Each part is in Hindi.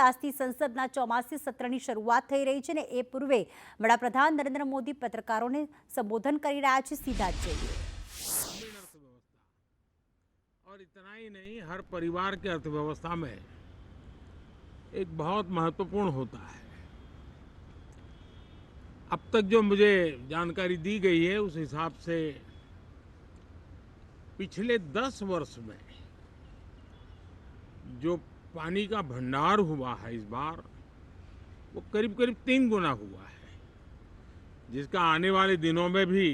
કે આજથી સંસદના ચોમાસી સત્રની શરૂઆત થઈ રહી છે ને એ પૂર્વે વડાપ્રધાન નરેન્દ્ર મોદી પત્રકારોને સંબોધન કરી રહ્યા છે। સીધા જ જોઈએ। और इतना ही नहीं, हर परिवार की अर्थव्यवस्था में एक बहुत महत्वपूर्ण होता है। अब तक जो मुझे जानकारी दी गई है उस हिसाब से पिछले 10 वर्ष में जो पानी का भंडार हुआ है इस बार वो करीब करीब 3 गुना हुआ है, जिसका आने वाले दिनों में भी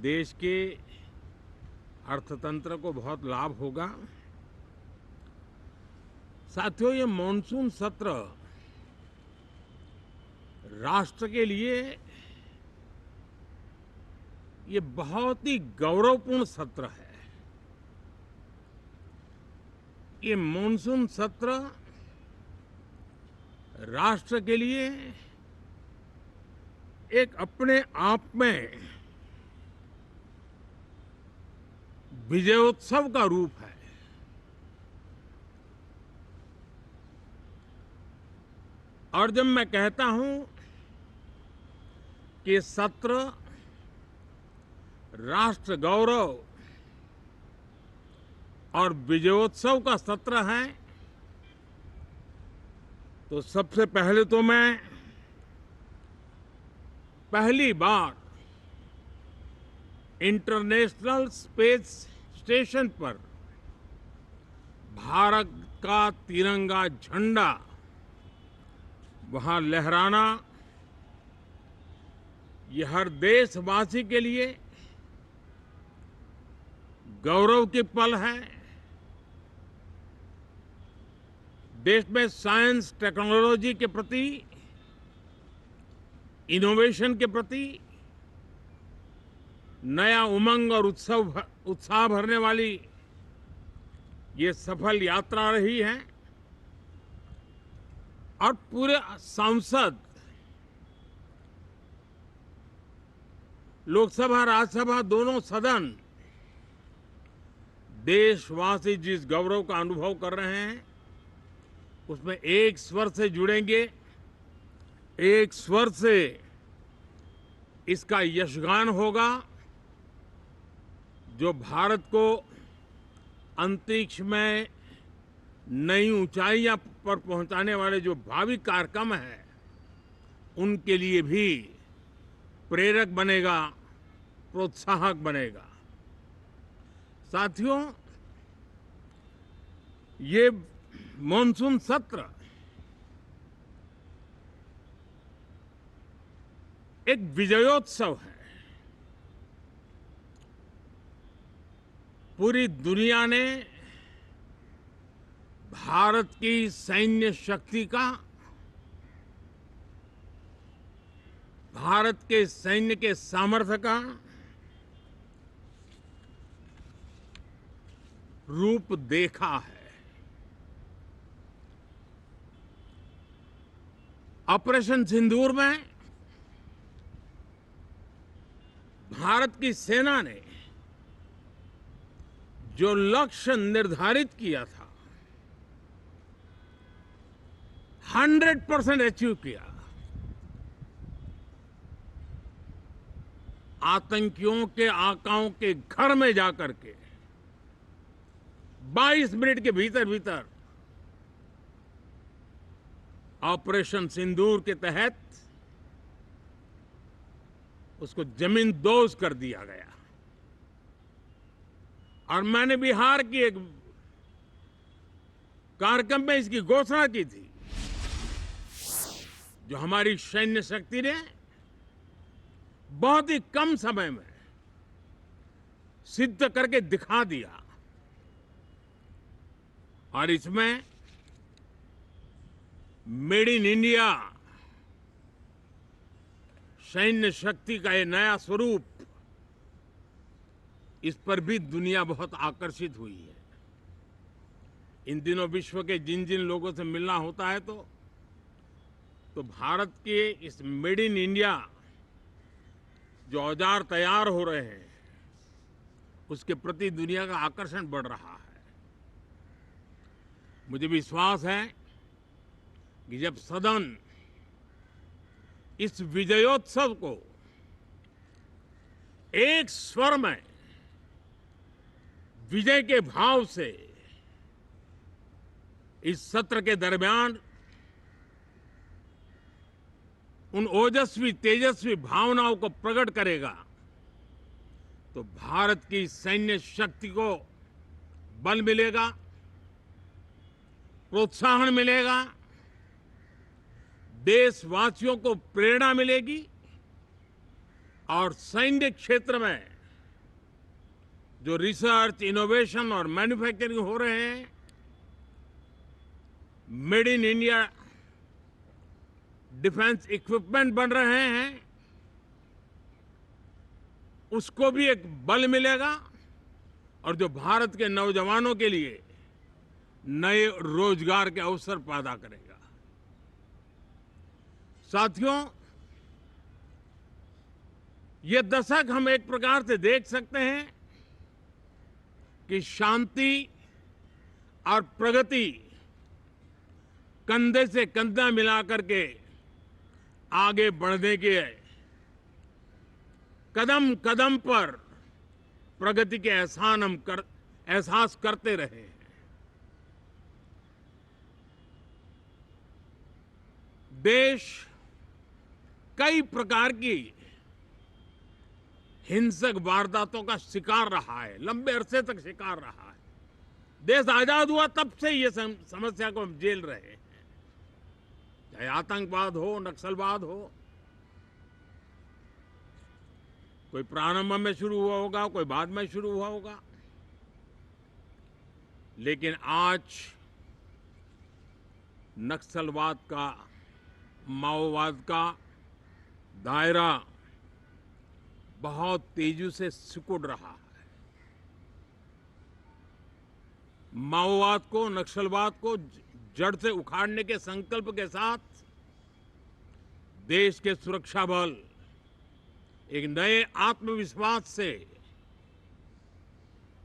देश के अर्थतंत्र को बहुत लाभ होगा। साथियों, ये मॉनसून सत्र राष्ट्र के लिए ये बहुत ही गौरवपूर्ण सत्र है। ये मॉनसून सत्र राष्ट्र के लिए एक अपने आप में विजयोत्सव का रूप है। और जब मैं कहता हूं कि सत्र राष्ट्र गौरव और विजयोत्सव का सत्र है, तो सबसे पहले तो मैं पहली बार इंटरनेशनल स्पेस स्टेशन पर भारत का तिरंगा झंडा वहां लहराना, ये हर देशवासी के लिए गौरव की पल है। देश में साइंस टेक्नोलॉजी के प्रति, इनोवेशन के प्रति नया उमंग और उत्साह भरने वाली ये सफल यात्रा रही है। और पूरे संसद, लोकसभा राज्यसभा दोनों सदन देशवासी जिस गौरव का अनुभव कर रहे हैं उसमें एक स्वर से जुड़ेंगे, एक स्वर से इसका यशगान होगा। जो भारत को अंतरिक्ष में नई ऊंचाइयां पर पहुंचाने वाले जो भावी कार्यक्रम हैं उनके लिए भी प्रेरक बनेगा, प्रोत्साहक बनेगा। साथियों, ये मॉनसून सत्र एक विजयोत्सव है। पूरी दुनिया ने भारत की सैन्य शक्ति का, भारत के सैन्य के सामर्थ्य का रूप देखा है। ऑपरेशन सिंदूर में भारत की सेना ने जो लक्ष्य निर्धारित किया था 100% अचीव किया। आतंकियों के आकाओं के घर में जाकर के 22 मिनट के भीतर भीतर ऑपरेशन सिंदूर के तहत उसको जमींदोज कर दिया गया। और मैंने बिहार की एक कार्यक्रम में इसकी घोषणा की थी, जो हमारी सैन्य शक्ति ने बहुत ही कम समय में सिद्ध करके दिखा दिया। और इसमें मेड इन इंडिया सैन्य शक्ति का ये नया स्वरूप, इस पर भी दुनिया बहुत आकर्षित हुई है। इन दिनों विश्व के जिन जिन लोगों से मिलना होता है तो भारत के इस मेड इन इंडिया जो औजार तैयार हो रहे हैं उसके प्रति दुनिया का आकर्षण बढ़ रहा है। मुझे विश्वास है कि जब सदन इस विजयोत्सव को एक स्वर में विजय के भाव से इस सत्र के दरमियान उन ओजस्वी तेजस्वी भावनाओं को प्रकट करेगा तो भारत की सैन्य शक्ति को बल मिलेगा, प्रोत्साहन मिलेगा, देशवासियों को प्रेरणा मिलेगी और सैन्य क्षेत्र में जो रिसर्च, इनोवेशन और मैन्युफैक्चरिंग हो रहे हैं, made in India defence equipment बन रहे हैं, उसको भी एक बल मिलेगा और जो भारत के नौजवानों के लिए नए रोजगार के अवसर पैदा करेगा। साथियों, ये दशक हम एक प्रकार से देख सकते हैं कि शांति और प्रगति कंधे से कंधा मिलाकर के आगे बढ़ने के कदम कदम पर प्रगति के एहसास करते रहे हैं। देश कई प्रकार की हिंसक वारदातों का शिकार रहा है, लंबे अरसे तक शिकार रहा है। देश आजाद हुआ तब से ये समस्या को हम झेल रहे हैं, चाहे आतंकवाद हो, नक्सलवाद हो। कोई प्रारंभ में शुरू हुआ होगा, कोई बाद में शुरू हुआ होगा, लेकिन आज नक्सलवाद का, माओवाद का दायरा बहुत तेजी से सिकुड़ रहा है। माओवाद को, नक्सलवाद को जड़ से उखाड़ने के संकल्प के साथ देश के सुरक्षा बल एक नए आत्मविश्वास से,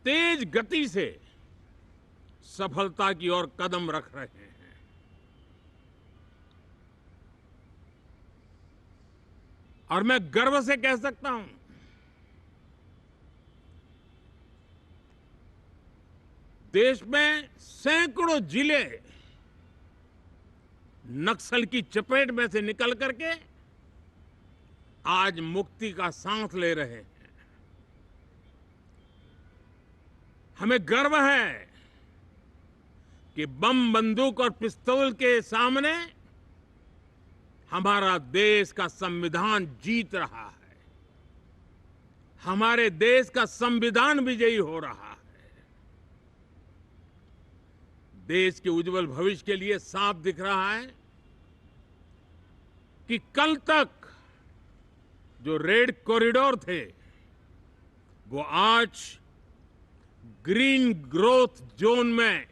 तेज गति से सफलता की ओर कदम रख रहे हैं। और मैं गर्व से कह सकता हूं, देश में सैकड़ों जिले नक्सल की चपेट में से निकल करके आज मुक्ति का सांस ले रहे हैं। हमें गर्व है कि बम, बंदूक और पिस्तौल के सामने हमारा देश का संविधान जीत रहा है, हमारे देश का संविधान विजयी हो रहा है। देश के उज्जवल भविष्य के लिए साफ दिख रहा है कि कल तक जो रेड कॉरिडोर थे वो आज ग्रीन ग्रोथ जोन में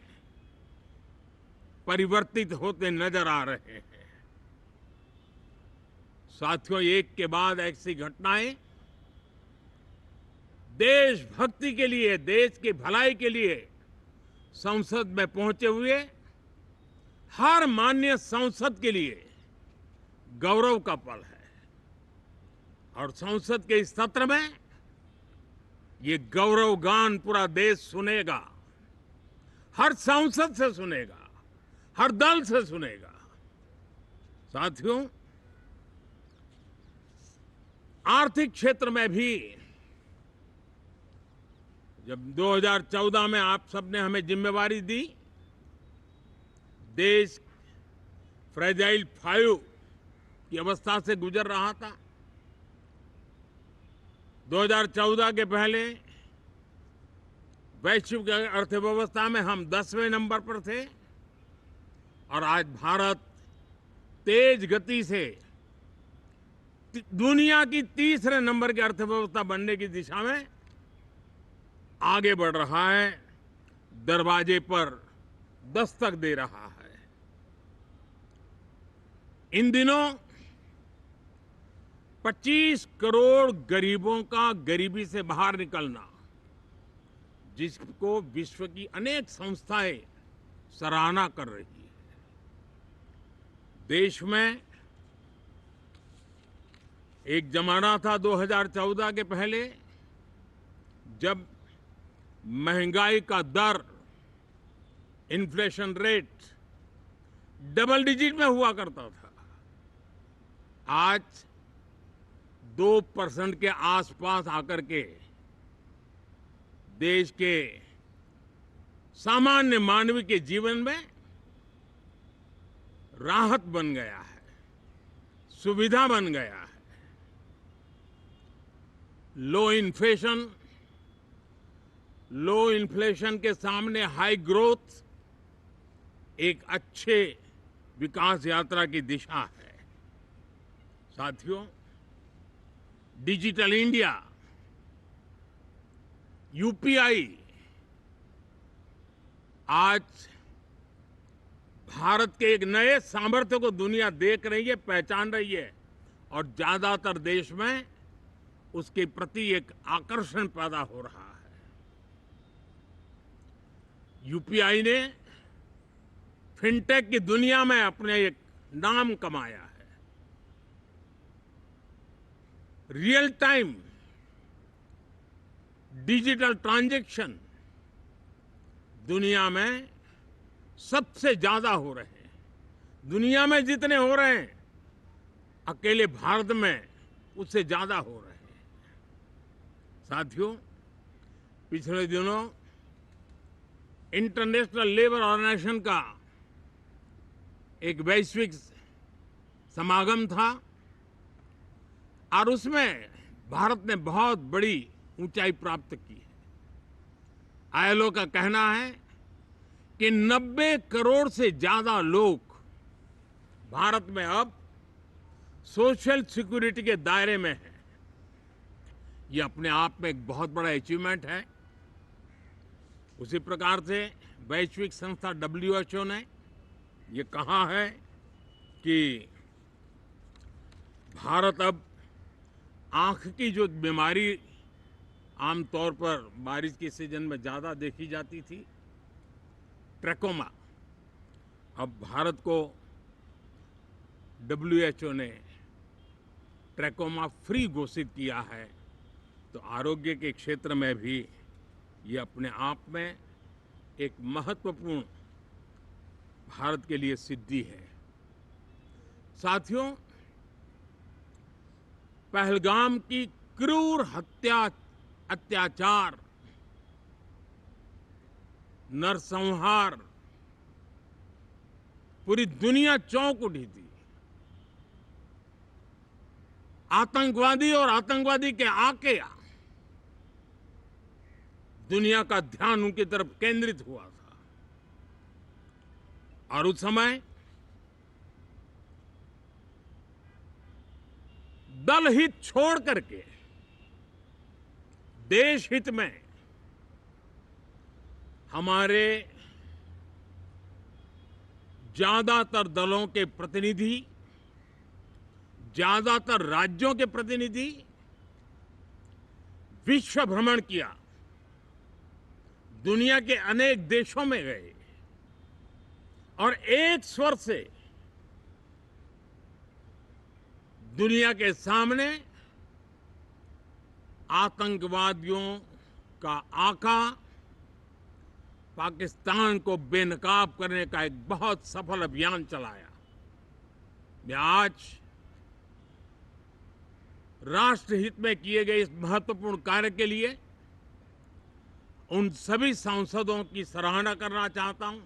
परिवर्तित होते नजर आ रहे हैं। साथियों, एक के बाद ऐसी घटनाएं देशभक्ति के लिए, देश की भलाई के लिए संसद में पहुंचे हुए हर माननीय सांसद के लिए गौरव का पल है। और संसद के इस सत्र में ये गौरव गान पूरा देश सुनेगा, हर सांसद से सुनेगा, हर दल से सुनेगा। साथियों, आर्थिक क्षेत्र में भी जब 2014 में आप सबने हमें जिम्मेवारी दी, देश फ्रेजाइल 5 की अवस्था से गुजर रहा था। 2014 के पहले वैश्विक अर्थव्यवस्था में हम 10वें नंबर पर थे और आज भारत तेज गति से दुनिया की तीसरे नंबर की अर्थव्यवस्था बनने की दिशा में आगे बढ़ रहा है, दरवाजे पर दस्तक दे रहा है। इन दिनों 25 करोड़ गरीबों का गरीबी से बाहर निकलना, जिसको विश्व की अनेक संस्थाएं सराहना कर रही है, देश में एक जमाना था 2014 के पहले, जब महंगाई का दर, इन्फ्लेशन रेट डबल डिजिट में हुआ करता था। आज 2% के आसपास आकर के देश के सामान्य मानव के जीवन में राहत बन गया है, सुविधा बन गया है। लो इन्फ्लेशन के सामने हाई ग्रोथ एक अच्छे विकास यात्रा की दिशा है। साथियों, डिजिटल इंडिया, यूपीआई आज भारत के एक नए सामर्थ्य को दुनिया देख रही है, पहचान रही है, और ज्यादातर देश में उसके प्रति एक आकर्षण पैदा हो रहा है। यूपीआई ने फिनटेक की दुनिया में अपने एक नाम कमाया है। रियल टाइम डिजिटल ट्रांजैक्शन दुनिया में सबसे ज्यादा हो रहे हैं। दुनिया में जितने हो रहे हैं, अकेले भारत में उससे ज्यादा हो रहे हैं। साथियों, पिछले दिनों इंटरनेशनल लेबर ऑर्गेनाइजेशन का एक वैश्विक समागम था और उसमें भारत ने बहुत बड़ी ऊंचाई प्राप्त की है। आईएलओ का कहना है कि 90 करोड़ से ज्यादा लोग भारत में अब सोशल सिक्योरिटी के दायरे में हैं। ये अपने आप में एक बहुत बड़ा अचीवमेंट है। उसी प्रकार से वैश्विक संस्था WHO ने ये कहा है कि भारत अब आंख की जो बीमारी आमतौर पर बारिश के सीजन में ज्यादा देखी जाती थी, ट्रैकोमा, अब भारत को WHO ने ट्रैकोमा फ्री घोषित किया है। तो आरोग्य के क्षेत्र में भी ये अपने आप में एक महत्वपूर्ण भारत के लिए सिद्धि है। साथियों, पहलगाम की क्रूर अत्याचार, नरसंहार पूरी दुनिया चौंक उठी थी। आतंकवादी और आतंकवादी के आके दुनिया का ध्यान उनकी तरफ केंद्रित हुआ था और उस समय दल हित छोड़ करके देश हित में हमारे ज्यादातर दलों के प्रतिनिधि, ज्यादातर राज्यों के प्रतिनिधि विश्व भ्रमण किया, दुनिया के अनेक देशों में गए और एक स्वर से दुनिया के सामने आतंकवादियों का आका पाकिस्तान को बेनकाब करने का एक बहुत सफल अभियान चलाया। मैं आज राष्ट्र हित में किए गए इस महत्वपूर्ण कार्य के लिए उन सभी सांसदों की सराहना करना चाहता हूं,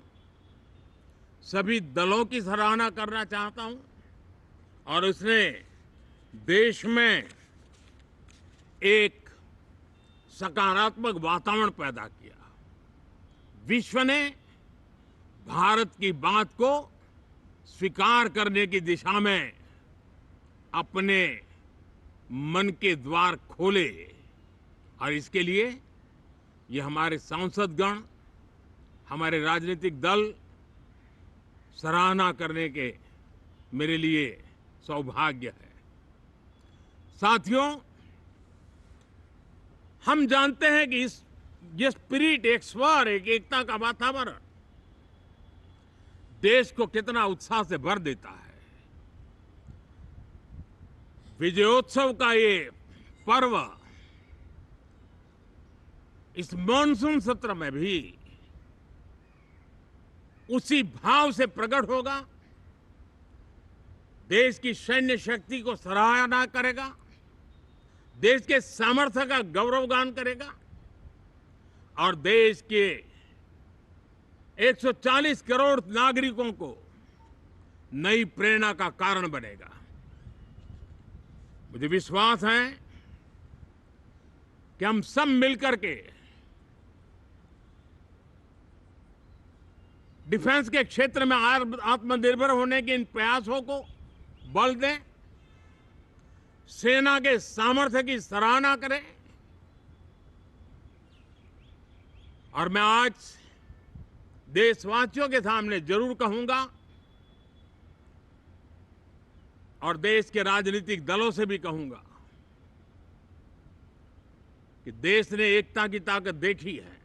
सभी दलों की सराहना करना चाहता हूं और उसने देश में एक सकारात्मक वातावरण पैदा किया। विश्व ने भारत की बात को स्वीकार करने की दिशा में अपने मन के द्वार खोले और इसके लिए ये हमारे सांसदगण, हमारे राजनीतिक दल सराहना करने के मेरे लिए सौभाग्य है। साथियों, हम जानते हैं कि ये स्पिरिट, एक स्वर, एक एकता का वातावरण देश को कितना उत्साह से भर देता है। विजयोत्सव का ये पर्व इस मॉनसून सत्र में भी उसी भाव से प्रकट होगा, देश की सैन्य शक्ति को सराहना करेगा, देश के सामर्थ्य का गौरवगान करेगा और देश के 140 करोड़ नागरिकों को नई प्रेरणा का कारण बनेगा। मुझे विश्वास है कि हम सब मिलकर के डिफेंस के क्षेत्र में आत्मनिर्भर होने के इन प्रयासों को बल दें, सेना के सामर्थ्य की सराहना करें। और मैं आज देशवासियों के सामने जरूर कहूंगा और देश के राजनीतिक दलों से भी कहूंगा कि देश ने एकता की ताकत देखी है,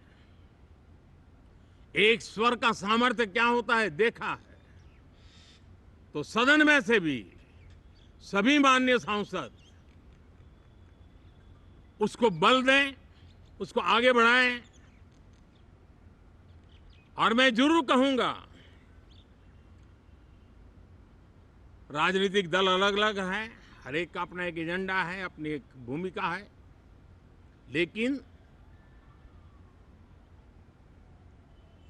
एक स्वर का सामर्थ्य क्या होता है देखा है। तो सदन में से भी सभी माननीय सांसद उसको बल दें, उसको आगे बढ़ाएं। और मैं जरूर कहूंगा, राजनीतिक दल अलग अलग हैं, हर एक का अपना एक एजेंडा है, अपनी एक भूमिका है, लेकिन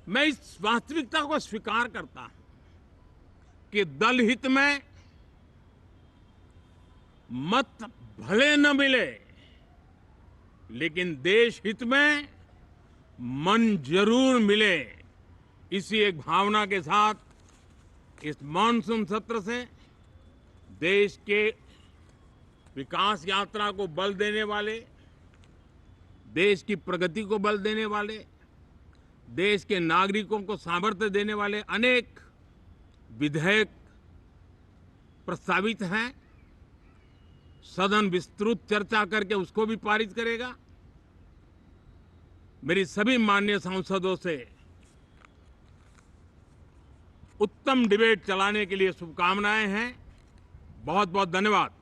मैं इस वास्तविकता को स्वीकार करता हूं कि दल हित में मत भले न मिले, लेकिन देश हित में मन जरूर मिले। इसी एक भावना के साथ इस मॉनसून सत्र से देश के विकास यात्रा को बल देने वाले, देश की प्रगति को बल देने वाले, देश के नागरिकों को सामर्थ्य देने वाले अनेक विधेयक प्रस्तावित हैं। सदन विस्तृत चर्चा करके उसको भी पारित करेगा। मेरी सभी माननीय सांसदों से उत्तम डिबेट चलाने के लिए शुभकामनाएं हैं। बहुत बहुत धन्यवाद।